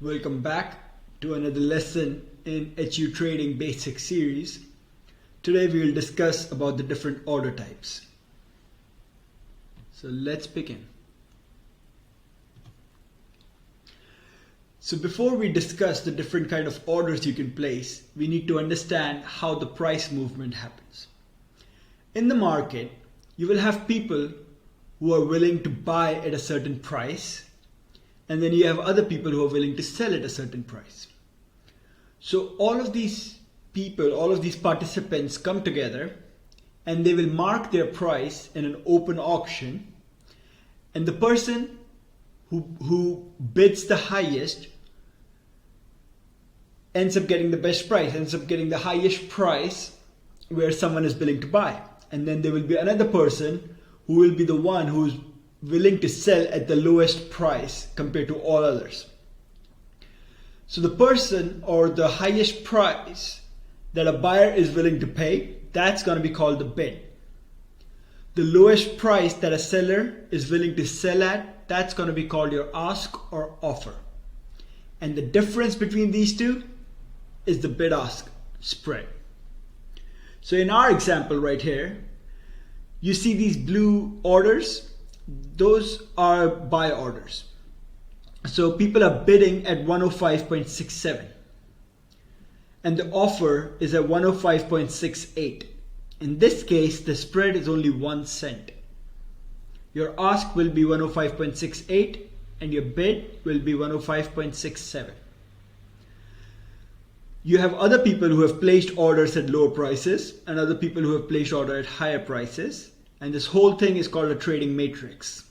Welcome back to another lesson in HU Trading Basic series. Today we will discuss about the different order types. So let's begin. So before we discuss the different kind of orders you can place, we need to understand how the price movement happens. In the market, you will have people who are willing to buy at a certain price, and then you have other people who are willing to sell at a certain price. So all of these people, all of these participants come together and they will mark their price in an open auction, and the person who bids the highest ends up getting the best price, ends up getting the highest price where someone is willing to buy. And then there will be another person who will be the one who's willing to sell at the lowest price compared to all others. So the person or the highest price that a buyer is willing to pay, that's going to be called the bid. The lowest price that a seller is willing to sell at, that's going to be called your ask or offer. And the difference between these two is the bid-ask spread. So in our example right here, you see these blue orders. Those are buy orders. So people are bidding at 105.67 and the offer is at 105.68. In this case, the spread is only 1 cent. Your ask will be 105.68 and your bid will be 105.67. You have other people who have placed orders at lower prices and other people who have placed orders at higher prices. And this whole thing is called a trading matrix.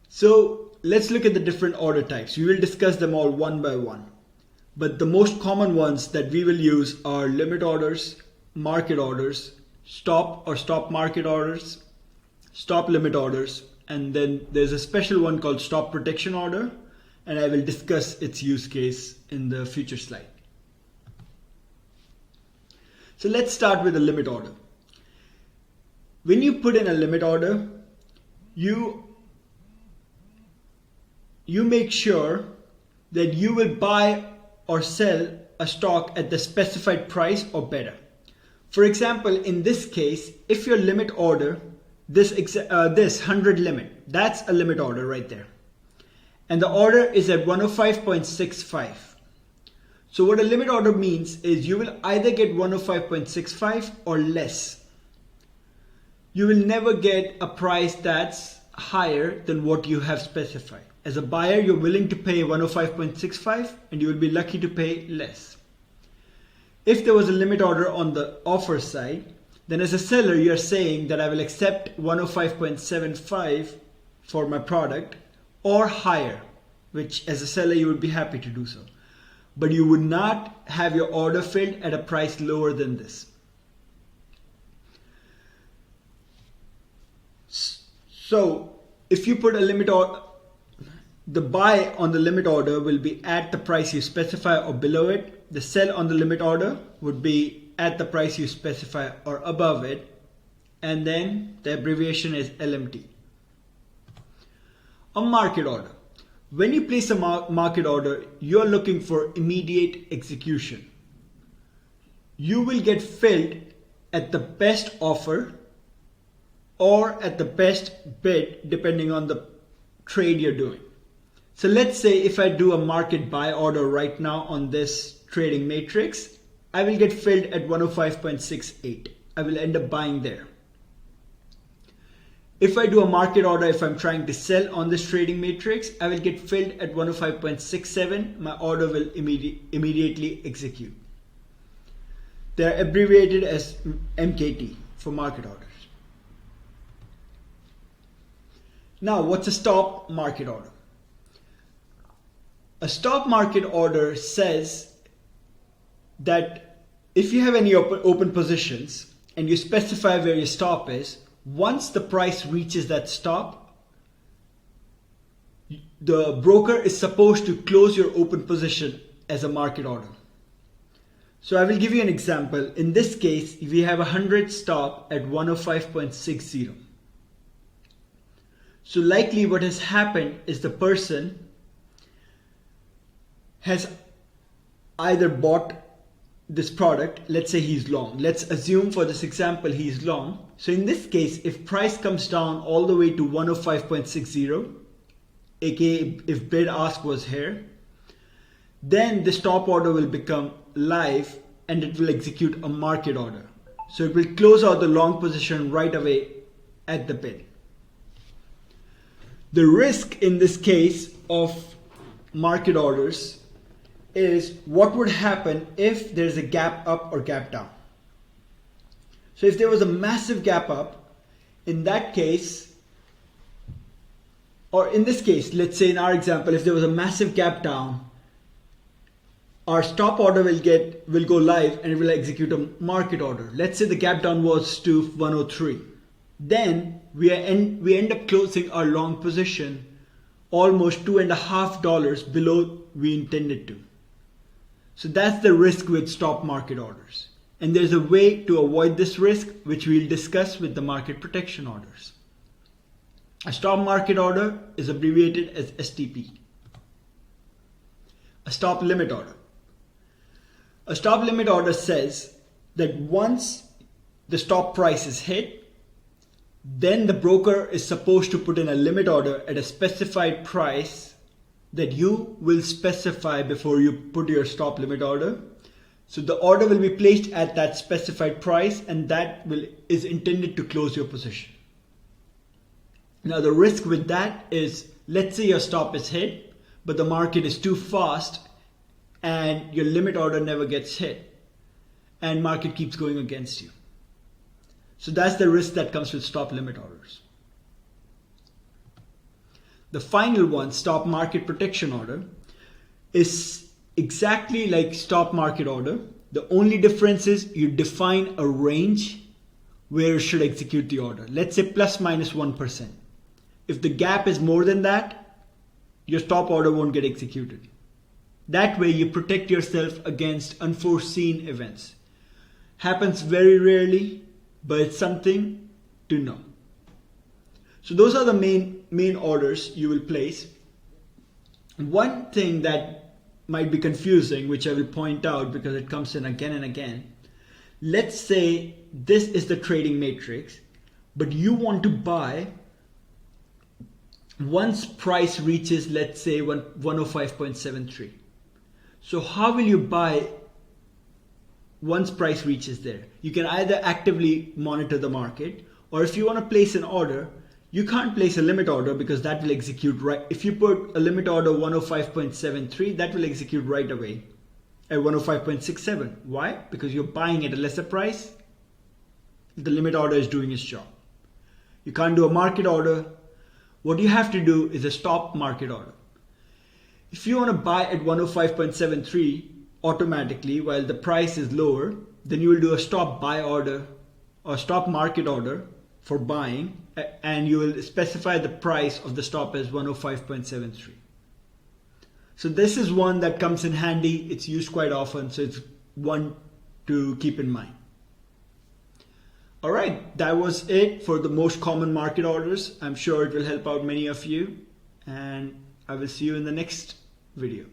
So let's look at the different order types. We will discuss them all one by one. But the most common ones that we will use are limit orders, market orders, stop or stop market orders, stop limit orders, and then there's a special one called stop protection order, and I will discuss its use case in the future slide. So let's start with a limit order. When you put in a limit order, you make sure that you will buy or sell a stock at the specified price or better. For example, in this case, if your limit order, this 100 limit, that's a limit order right there. And the order is at 105.65. So what a limit order means is you will either get 105.65 or less. You will never get a price that's higher than what you have specified. As a buyer, you're willing to pay 105.65 and you will be lucky to pay less. If there was a limit order on the offer side, then as a seller, you're saying that I will accept 105.75 for my product or higher, which as a seller, you would be happy to do so. But you would not have your order filled at a price lower than this. So if you put a limit order, the buy on the limit order will be at the price you specify or below it. The sell on the limit order would be at the price you specify or above it. And then the abbreviation is LMT. A market order. When you place a market order, you're looking for immediate execution. You will get filled at the best offer or at the best bid depending on the trade you're doing. So let's say if I do a market buy order right now on this trading matrix, I will get filled at 105.68. I will end up buying there. If I do a market order, if I'm trying to sell on this trading matrix, I will get filled at 105.67. My order will immediately execute. They're abbreviated as MKT for market orders. Now, what's a stop market order? A stop market order says that if you have any open positions and you specify where your stop is, once the price reaches that stop, the broker is supposed to close your open position as a market order. So I will give you an example. In this case, we have 100 stop at 105.60. So likely what has happened is the person has either bought this product, let's say he's long. Let's assume for this example he's long. So in this case, if price comes down all the way to 105.60, aka if bid ask was here, then the stop order will become live and it will execute a market order. So it will close out the long position right away at the bid. The risk in this case of market orders is what would happen if there's a gap up or gap down. So if there was a massive gap up, in that case, or in this case, let's say in our example, if there was a massive gap down, our stop order will go live and it will execute a market order. Let's say the gap down was to 103. Then we end up closing our long position almost $2.50 below we intended to. So that's the risk with stop market orders. And there's a way to avoid this risk, which we'll discuss with the market protection orders. A stop market order is abbreviated as STP. A stop limit order. A stop limit order says that once the stop price is hit, then the broker is supposed to put in a limit order at a specified price that you will specify before you put your stop limit order. So the order will be placed at that specified price and that is intended to close your position. Now the risk with that is, let's say your stop is hit, but the market is too fast and your limit order never gets hit and market keeps going against you. So that's the risk that comes with stop limit orders. The final one, stop market protection order, is exactly like stop market order. The only difference is you define a range where it should execute the order. Let's say plus minus 1%. If the gap is more than that, your stop order won't get executed. That way you protect yourself against unforeseen events. Happens very rarely, but it's something to know. So those are the main orders you will place. One thing that might be confusing, which I will point out because it comes in again and again. Let's say this is the trading matrix, but you want to buy once price reaches, let's say 105.73. So how will you buy once price reaches there? You can either actively monitor the market, or if you want to place an order, you can't place a limit order because that will execute right. If you put a limit order 105.73, that will execute right away at 105.67. Why? Because you're buying at a lesser price. The limit order is doing its job. You can't do a market order. What you have to do is a stop market order. If you want to buy at 105.73 automatically while the price is lower, then you will do a stop buy order or stop market order for buying, and you will specify the price of the stop as 105.73. So this is one that comes in handy. It's used quite often, so it's one to keep in mind. All right, that was it for the most common market orders. I'm sure it will help out many of you, and I will see you in the next video.